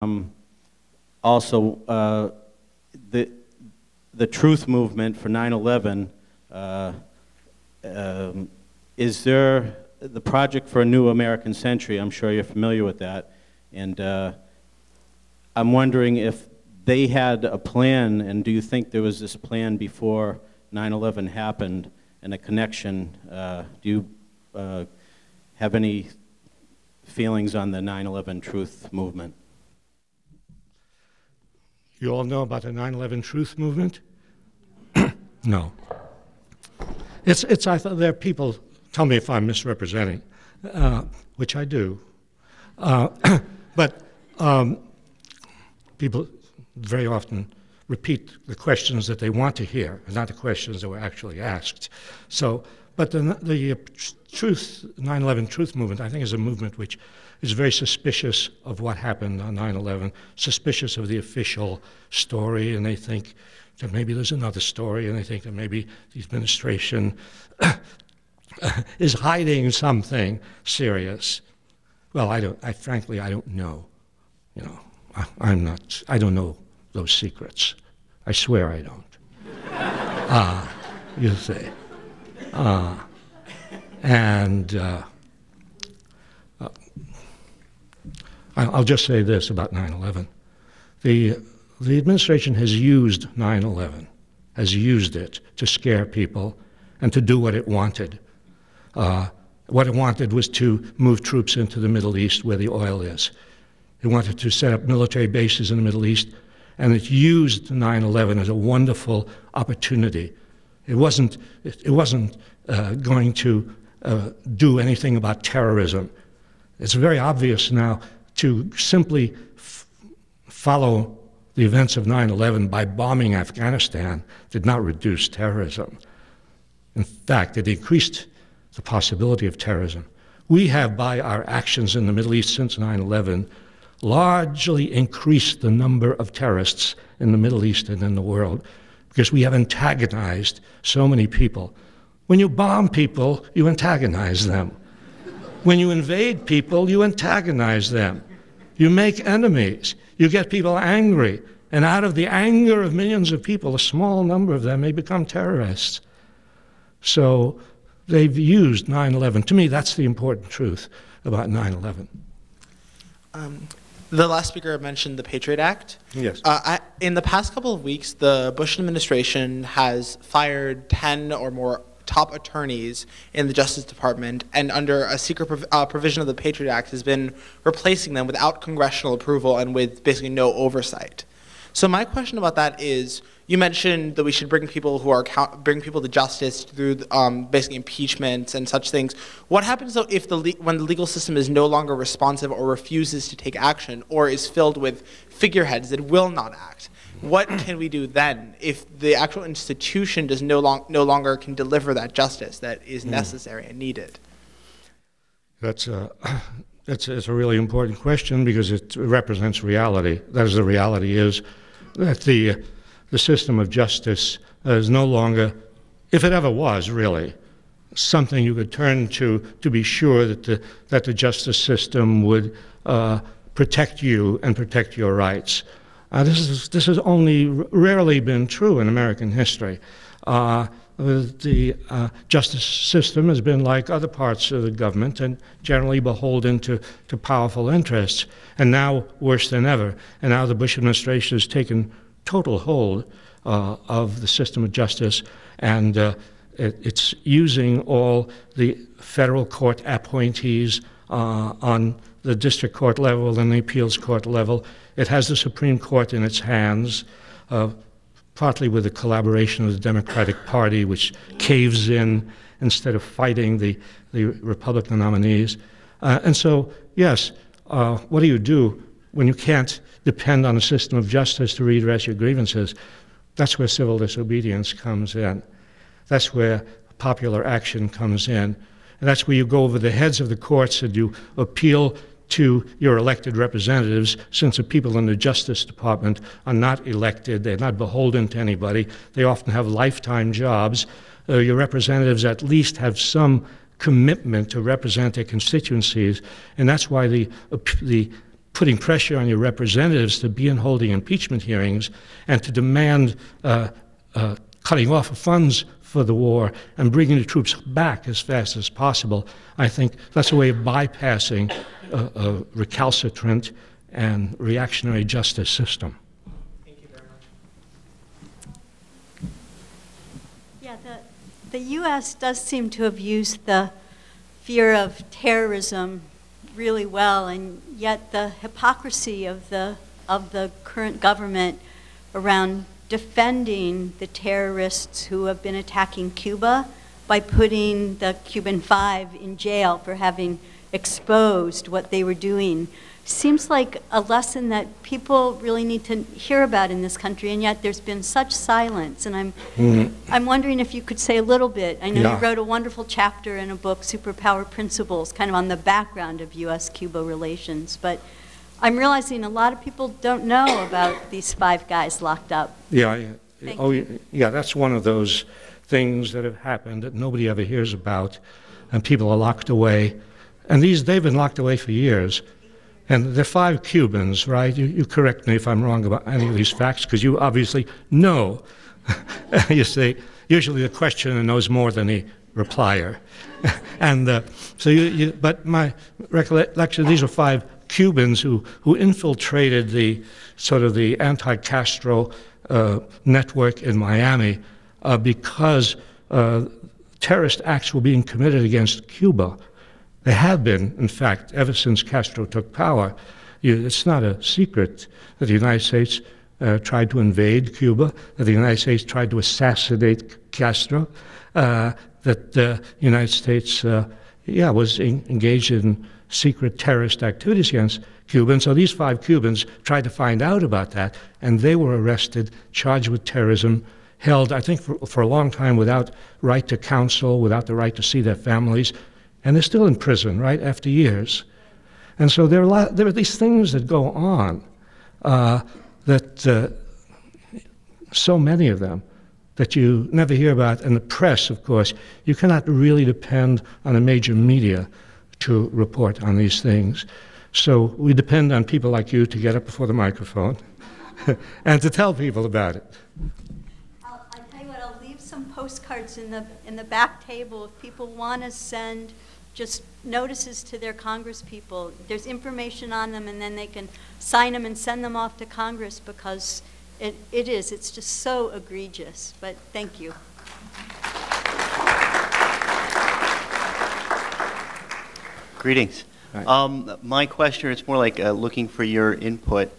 Also, the truth movement for 9/11, is there the Project for a New American Century? I'm sure you're familiar with that. And I'm wondering if they had a plan, and do you think there was this plan before 9/11 happened and a connection? Do you have any feelings on the 9/11 truth movement? You all know about the 9/11 truth movement? No. I thought there are people, tell me if I'm misrepresenting, which I do. But people very often repeat the questions that they want to hear, and not the questions that were actually asked. So, but the 9/11 truth movement, I think, is a movement which is very suspicious of what happened on 9/11, suspicious of the official story, and they think that maybe there's another story, and they think that maybe the administration is hiding something serious. Well, frankly, I don't know. You know, I don't know those secrets. I swear I don't. You see. I'll just say this about 9/11. The administration has used 9/11, has used it to scare people and to do what it wanted. What it wanted was to move troops into the Middle East where the oil is. It wanted to set up military bases in the Middle East, and it used 9/11 as a wonderful opportunity. It wasn't going to do anything about terrorism. It's very obvious now to simply follow the events of 9/11 by bombing Afghanistan did not reduce terrorism. In fact, it increased the possibility of terrorism. We have, by our actions in the Middle East since 9/11, largely increased the number of terrorists in the Middle East and in the world because we have antagonized so many people. When you bomb people, you antagonize them. When you invade people, you antagonize them. You make enemies. You get people angry. And out of the anger of millions of people, a small number of them may become terrorists. So they've used 9/11. To me, that's the important truth about 9/11. The last speaker mentioned the Patriot Act. Yes. In the past couple of weeks, the Bush administration has fired 10 or more top attorneys in the Justice Department, and under a secret provision of the Patriot Act has been replacing them without congressional approval and with basically no oversight. So my question about that is, you mentioned that we should bring people to justice through basically impeachment and such things. What happens though if when the legal system is no longer responsive or refuses to take action or is filled with figureheads that will not act? What can we do then if the actual institution does no longer can deliver that justice that is necessary and needed? That's a really important question because it represents reality. That is, the reality is that the system of justice is no longer, if it ever was really, something you could turn to be sure that the justice system would protect you and protect your rights. This has only rarely been true in American history. The justice system has been like other parts of the government and generally beholden to powerful interests, and now worse than ever. And now the Bush administration has taken total hold of the system of justice, and it's using all the federal court appointees on the district court level and the appeals court level. It has the Supreme Court in its hands, partly with the collaboration of the Democratic Party, which caves in instead of fighting the Republican nominees. And so, yes, what do you do when you can't depend on a system of justice to redress your grievances? That's where civil disobedience comes in. That's where popular action comes in. And that's where you go over the heads of the courts and you appeal to your elected representatives, since the people in the Justice Department are not elected, they're not beholden to anybody, they often have lifetime jobs. Your representatives at least have some commitment to represent their constituencies, and that's why the putting pressure on your representatives to be in holding impeachment hearings and to demand cutting off of funds for the war and bringing the troops back as fast as possible, I think that's a way of bypassing a recalcitrant and reactionary justice system. Thank you very much. Yeah, the U.S. does seem to have used the fear of terrorism really well, and yet the hypocrisy of the current government around defending the terrorists who have been attacking Cuba by putting the Cuban 5 in jail for having exposed what they were doing seems like a lesson that people really need to hear about in this country, and yet there's been such silence. And I'm wondering if you could say a little bit. I know you wrote a wonderful chapter in a book, Superpower Principles, kind of on the background of U.S.-Cuba relations, but I'm realizing a lot of people don't know about these 5 guys locked up. Yeah, that's one of those things that have happened that nobody ever hears about, and people are locked away. And they've been locked away for years. And they're 5 Cubans, right? You correct me if I'm wrong about any of these facts, because you obviously know. You say, usually the questioner knows more than the replier. And but my recollection, these are 5 Cubans who infiltrated the sort of the anti-Castro network in Miami because terrorist acts were being committed against Cuba. They have been, in fact, ever since Castro took power. It's not a secret that the United States tried to invade Cuba, that the United States tried to assassinate Castro, that the United States was engaged in secret terrorist activities against Cuba. And so these 5 Cubans tried to find out about that, and they were arrested, charged with terrorism, held, I think, for a long time without right to counsel, without the right to see their families. And they're still in prison, right, after years. And so there are these things that go on, so many of them, that you never hear about. And the press, of course, you cannot really depend on the major media to report on these things. So we depend on people like you to get up before the microphone and to tell people about it. I'll tell you what, I'll leave some postcards in the back table if people want to send just notices to their congresspeople. There's information on them, and then they can sign them and send them off to Congress, because it's just so egregious. But thank you. Greetings. My question, it's more like looking for your input.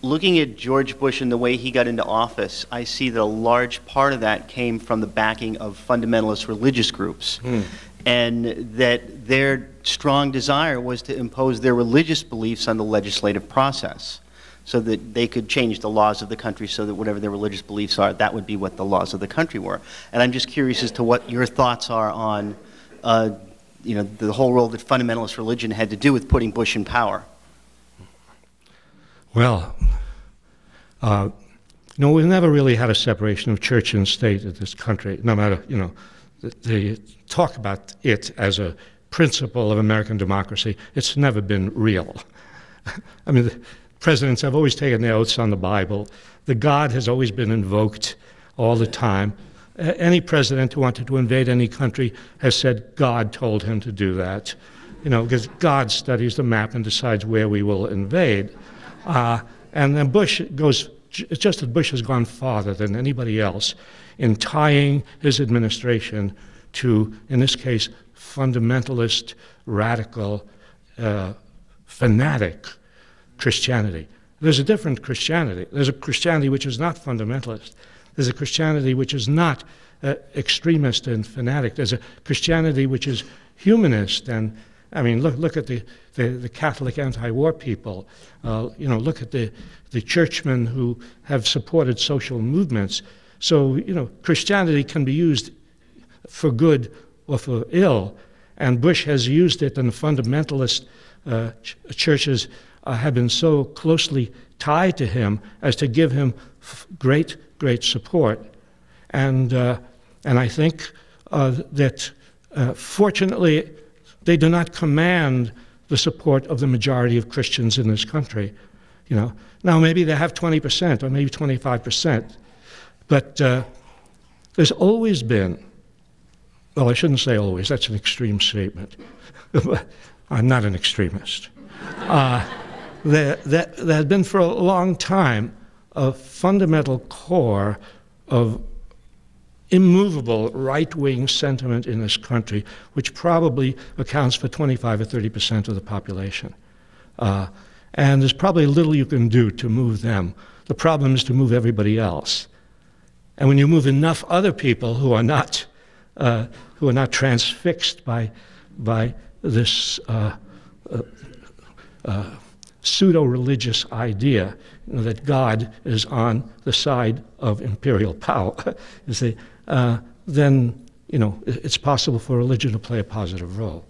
Looking at George Bush and the way he got into office, I see that a large part of that came from the backing of fundamentalist religious groups. And that their strong desire was to impose their religious beliefs on the legislative process so that they could change the laws of the country so that whatever their religious beliefs are, that would be what the laws of the country were. And I'm just curious as to what your thoughts are on the whole role that fundamentalist religion had to do with putting Bush in power. Well, we've never really had a separation of church and state in this country, no matter, they talk about it as a principle of American democracy. It's never been real. I mean, the presidents have always taken their oaths on the Bible. The God has always been invoked all the time. Any president who wanted to invade any country has said God told him to do that, because God studies the map and decides where we will invade. And then Bush goes, it's just that Bush has gone farther than anybody else in tying his administration to, in this case, fundamentalist, radical, fanatic Christianity. There's a different Christianity. There's a Christianity which is not fundamentalist. There's a Christianity which is not extremist and fanatic. There's a Christianity which is humanist. And I mean, look at the Catholic anti-war people. Look at the churchmen who have supported social movements. So, Christianity can be used for good or for ill, and Bush has used it, and the fundamentalist churches have been so closely tied to him as to give him great support. And I think that fortunately they do not command the support of the majority of Christians in this country. You know, now maybe they have 20% or maybe 25%, but there's always been, well, I shouldn't say always, that's an extreme statement. I'm not an extremist. There has been for a long time a fundamental core of immovable right-wing sentiment in this country, which probably accounts for 25 or 30% of the population. And there's probably little you can do to move them. The problem is to move everybody else. And when you move enough other people who are not transfixed by this pseudo-religious idea, you know, that God is on the side of imperial power, you see, then, you know, it's possible for religion to play a positive role.